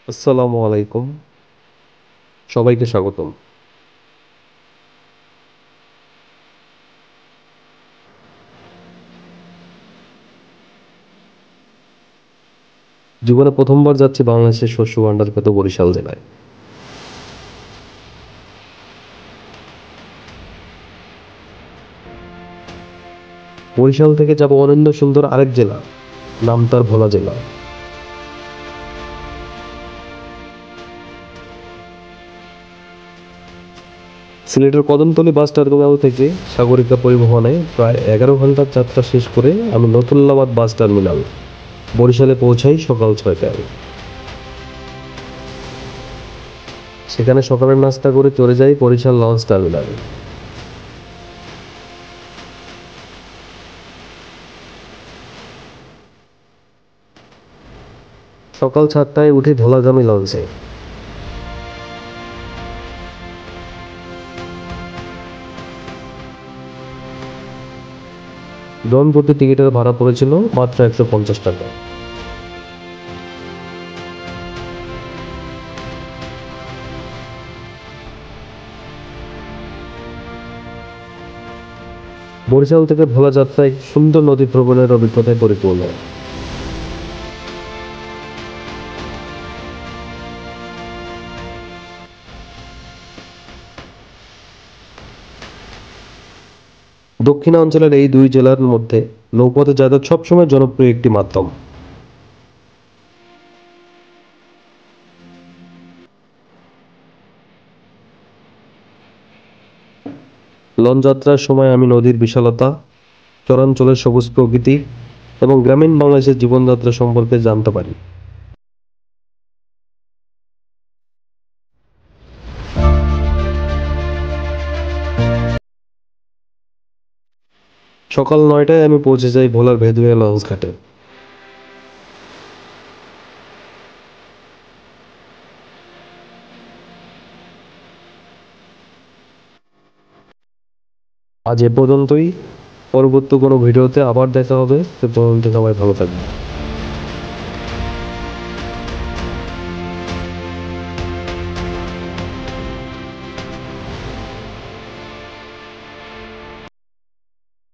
আসসালামু আলাইকুম। সবাইকে স্বাগতম। জীবনে প্রথমবার যাচ্ছি বাংলাদেশের শস্য ভান্ডারখ্যাত বরিশাল জেলায়। বরিশাল থেকে যাব অনন্য সুন্দর আরেক জেলা, নাম তার ভোলা জেলা। সিলেটের কদমতলী বাস টার্মিনাল থেকে সাগরিকা পরিবহনে প্রায় 11 ঘন্টার যাত্রা শেষ করে আমি নতুল্লাবাদ বাস টার্মিনাল বরিশালে পৌঁছাই সকাল 6টায়। সেখানে সকালের নাস্তা করে চলে যাই বরিশাল লঞ্চ টার্মিনালে। সকাল 7টায় উঠি ভোলাগামী লঞ্চে। জন প্রতি টিকিটের ভাড়া পড়েছিল মাত্র 150 টাকা। বরিশাল থেকে ভোলা যাত্রা এক সুন্দর নদী ভ্রমণের অভিজ্ঞতায় পরিপূর্ণ। দক্ষিণাঞ্চলের এই দুই জেলার মধ্যে নৌপথে যাতায়াত সবসময় জনপ্রিয় একটি মাধ্যম। লঞ্চ যাত্রার সময় আমি নদীর বিশালতা, চরাঞ্চলের সবুজ প্রকৃতি এবং গ্রামীণ বাংলাদেশের জীবনযাত্রা সম্পর্কে জানতে পারি। সকাল 9টায় আমি পৌঁছে যাই ভোলার ভেদুয়া লঞ্চ ঘাটে। আজ এ পর্যন্তই। পরবর্তী কোনো ভিডিওতে আবার দেখা হবে। সে পর্যন্ত সবাই ভালো থাকবে।